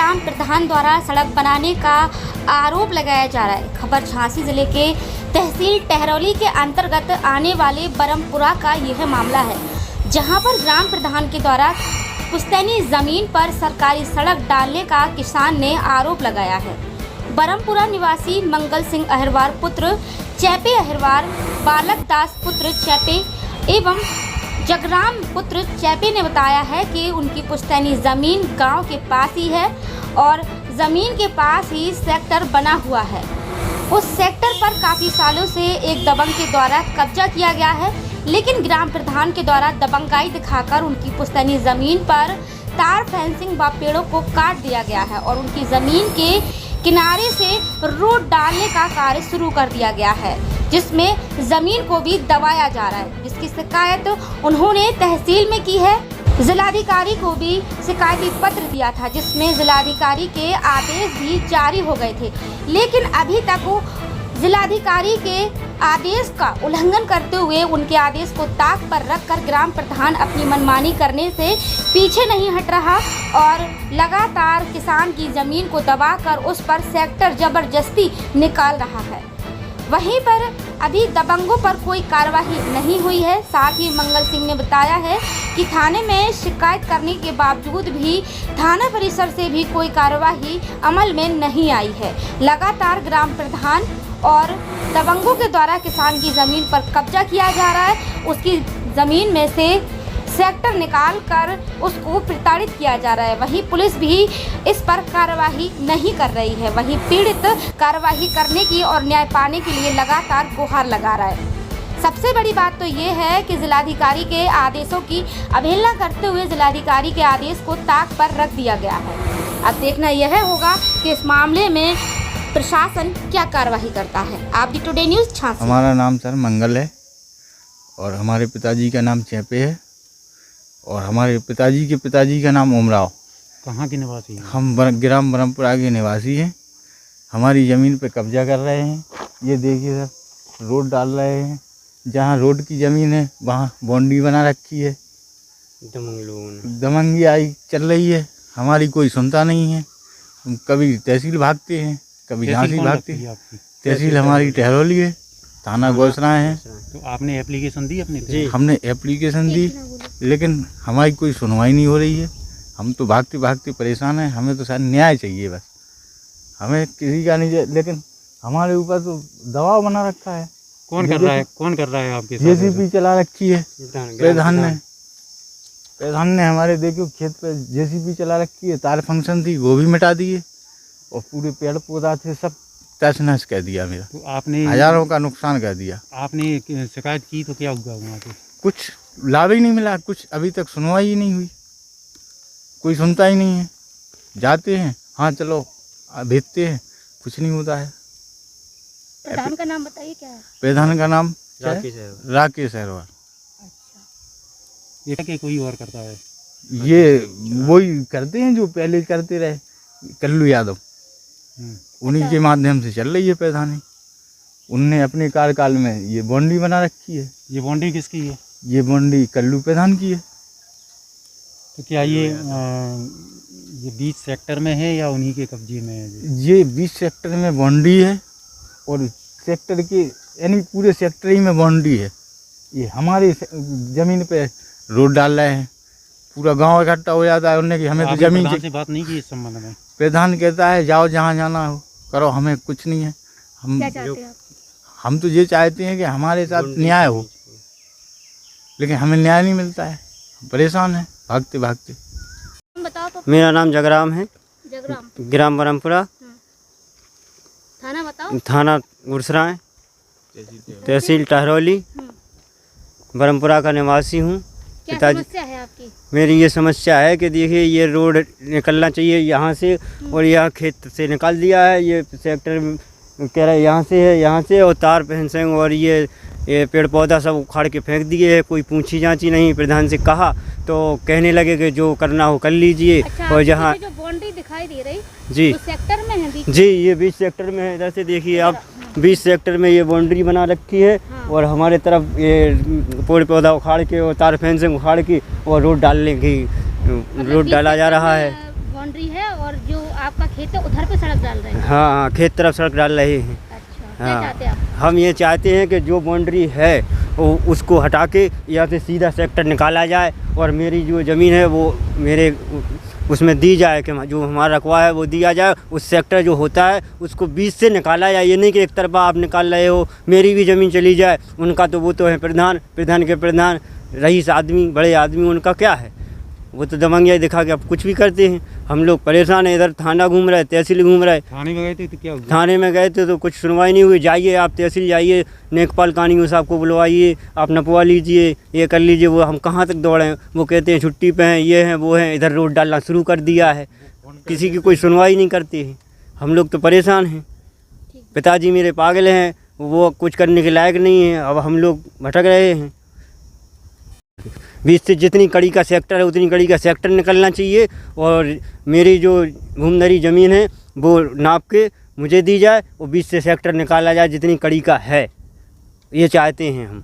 ग्राम प्रधान द्वारा सड़क बनाने का आरोप लगाया जा रहा है। खबर झांसी जिले के तहसील टहरौली के अंतर्गत आने वाले बरमपुरा का यह मामला है, जहां पर ग्राम प्रधान के द्वारा पुश्तैनी जमीन पर सरकारी सड़क डालने का किसान ने आरोप लगाया है। बरमपुरा निवासी मंगल सिंह अहिरवार पुत्र चैपे अहिरवार, बालक दास पुत्र चैपे एवं जगराम पुत्र चैपे ने बताया है कि उनकी पुश्तैनी ज़मीन गांव के पास ही है और ज़मीन के पास ही सेक्टर बना हुआ है। उस सेक्टर पर काफ़ी सालों से एक दबंग के द्वारा कब्जा किया गया है, लेकिन ग्राम प्रधान के द्वारा दबंगाई दिखाकर उनकी पुश्तैनी ज़मीन पर तार फेंसिंग व पेड़ों को काट दिया गया है और उनकी ज़मीन के किनारे से रोड डालने का कार्य शुरू कर दिया गया है, जिसमें ज़मीन को भी दबाया जा रहा है, जिसकी शिकायत उन्होंने तहसील में की है। जिलाधिकारी को भी शिकायती पत्र दिया था, जिसमें जिलाधिकारी के आदेश भी जारी हो गए थे, लेकिन अभी तक वो जिलाधिकारी के आदेश का उल्लंघन करते हुए उनके आदेश को ताक पर रखकर ग्राम प्रधान अपनी मनमानी करने से पीछे नहीं हट रहा और लगातार किसान की ज़मीन को दबाकर उस पर सेक्टर जबरदस्ती निकाल रहा है। वहीं पर अभी दबंगों पर कोई कार्रवाई नहीं हुई है। साथ ही मंगल सिंह ने बताया है कि थाने में शिकायत करने के बावजूद भी थाना परिसर से भी कोई कार्रवाई अमल में नहीं आई है। लगातार ग्राम प्रधान और दबंगों के द्वारा किसान की ज़मीन पर कब्जा किया जा रहा है, उसकी ज़मीन में से सेक्टर निकाल कर उसको प्रताड़ित किया जा रहा है। वहीं पुलिस भी इस पर कार्रवाई नहीं कर रही है। वहीं पीड़ित कार्रवाई करने की और न्याय पाने के लिए लगातार गुहार लगा रहा है। सबसे बड़ी बात तो ये है कि जिलाधिकारी के आदेशों की अवहेलना करते हुए जिलाधिकारी के आदेश को ताक पर रख दिया गया है। अब देखना यह होगा कि इस मामले में प्रशासन क्या कार्रवाई करता है। आप दी टुडे न्यूज़ झांसी। हमारा नाम सर मंगल है और हमारे पिताजी का नाम चैपे है और हमारे पिताजी का नाम उमराव। कहाँ के निवासी हैं? हम ग्राम बरमपुरा के निवासी हैं। हमारी ज़मीन पे कब्जा कर रहे हैं। ये देखिए सर, रोड डाल रहे हैं। जहाँ रोड की ज़मीन है वहाँ बाउंड्री बना रखी है। दमंगी आई चल रही है, हमारी कोई सुनता नहीं है। हम कभी तहसील भागते हैं, कभी झांसी भागते हैं। तहसील हमारी टहरौली है, थाना गौसरा है। तो आपने एप्लीकेशन दी अपने? जी, हमने एप्लीकेशन दी, लेकिन हमारी कोई सुनवाई नहीं हो रही है। हम तो भागते भागते परेशान हैं। हमें तो शायद न्याय चाहिए, बस हमें किसी का नहीं, लेकिन हमारे ऊपर तो दबाव बना रखा है। कौन कर रहा है आपके साथ? जेसीबी चला रखी है प्रधान ने हमारे, देखो खेत पे जेसीबी चला रखी है। तार फंक्शन थी वो भी मिटा दिए और पूरे पेड़ पौधा थे सब तहस नहस कर दिया। मेरा तो आपने हजारों का नुकसान कर दिया। आपने शिकायत की तो क्या हुआ वहाँ पे? कुछ लाभ ही नहीं मिला, कुछ अभी तक सुनवाई ही नहीं हुई, कोई सुनता ही नहीं है। जाते हैं, हाँ चलो भेजते हैं, कुछ नहीं होता है। प्रधान का नाम बताइए क्या है? प्रधान का नाम राकेश अहिरवार। ये क्या कोई और करता है? ये वही करते हैं जो पहले करते रहे, कल्लू यादव। उन्हीं के माध्यम से चल रही है प्रधानी। उनने अपने कार्यकाल में ये बाउंड्री बना रखी है। ये बाउंड्री किसकी है? ये बाउंड्री कल्लू प्रधान की है। तो क्या ये बीच सेक्टर में है या उन्हीं के कब्जे में है? ये बीच सेक्टर में बाउंड्री है और सेक्टर के यानी पूरे सेक्टर ही में बाउंड्री है। ये हमारी ज़मीन पे रोड डाल रहे हैं, पूरा गांव इकट्ठा हो जाता है। उन्होंने कि हमें तो ज़मीन प्रधान से बात नहीं की इस संबंध में? प्रधान कहता है जाओ जहाँ जाना हो करो, हमें कुछ नहीं है। हम तो ये चाहते हैं कि हमारे साथ न्याय हो, लेकिन हमें न्याय नहीं मिलता है। परेशान है भागते भागते। बताओ तो। मेरा नाम जगराम है। जगराम, ग्राम बरमपुरा, थाना बताओ। थाना गुरसरा है, तहसील टहरौली, बरमपुरा का निवासी हूँ। क्या समस्या है आपकी? मेरी ये समस्या है कि देखिए ये रोड निकलना चाहिए यहाँ से और यहाँ खेत से निकाल दिया है। ये सेक्टर कह रहे यहाँ से है, यहाँ से, और तार फेंसिंग और ये पेड़ पौधा सब उखाड़ के फेंक दिए है। कोई पूछी जांची नहीं। प्रधान से कहा तो कहने लगे कि जो करना हो कर लीजिए। अच्छा, और जहाँ जो बाउंड्री दिखाई दे रही जी, तो सेक्टर में है? जी, ये बीच सेक्टर में है। इधर से देखिए आप, बीच सेक्टर में ये बाउंड्री बना रखी है। हाँ। और हमारे तरफ ये पेड़ पौधा उखाड़ के और तार फेंसिंग उखाड़ के और रोड डालने की रोड डाला जा रहा है। बाउंड्री है और जो आपका खेत है उधर पे सड़क डाल रहे हैं? हाँ हाँ, खेत तरफ सड़क डाल रहे हैं। अच्छा, क्या हाँ, चाहते हैं आप? हम ये चाहते हैं कि जो बाउंड्री है वो उसको हटा के यहाँ से सीधा सेक्टर निकाला जाए और मेरी जो ज़मीन है वो मेरे उसमें दी जाए कि जो हमारा रकबा है वो दिया जाए। उस सेक्टर जो होता है उसको बीच से निकाला जाए, ये नहीं कि एक तरफा आप निकाल रहे हो, मेरी भी ज़मीन चली जाए। उनका तो वो तो है प्रधान के प्रधान, रईस आदमी, बड़े आदमी, उनका क्या है, वो तो दबंगिया दिखा के अब कुछ भी करते हैं। हम लोग परेशान हैं, इधर थाना घूम रहे, तहसील घूम रहे। थाने में गए थे तो क्या हुआ? थाने में गए थे तो कुछ सुनवाई नहीं हुई। जाइए आप तहसील जाइए, नेकपाल कानूनी साहब को बुलवाइए, आप नपवा लीजिए, ये कर लीजिए। वो हम कहाँ तक दौड़ें, वो कहते हैं छुट्टी पे हैं, ये हैं वो हैं, इधर रोड डालना शुरू कर दिया है, किसी की कोई सुनवाई नहीं करती है। हम लोग तो परेशान हैं। पिताजी मेरे पागल हैं, वो कुछ करने के लायक नहीं है। अब हम लोग भटक रहे हैं। बीच से जितनी कड़ी का सेक्टर है उतनी कड़ी का सेक्टर निकलना चाहिए और मेरी जो घूमदरी ज़मीन है वो नाप के मुझे दी जाए और बीच से सेक्टर निकाला जाए जितनी कड़ी का है, ये चाहते हैं हम।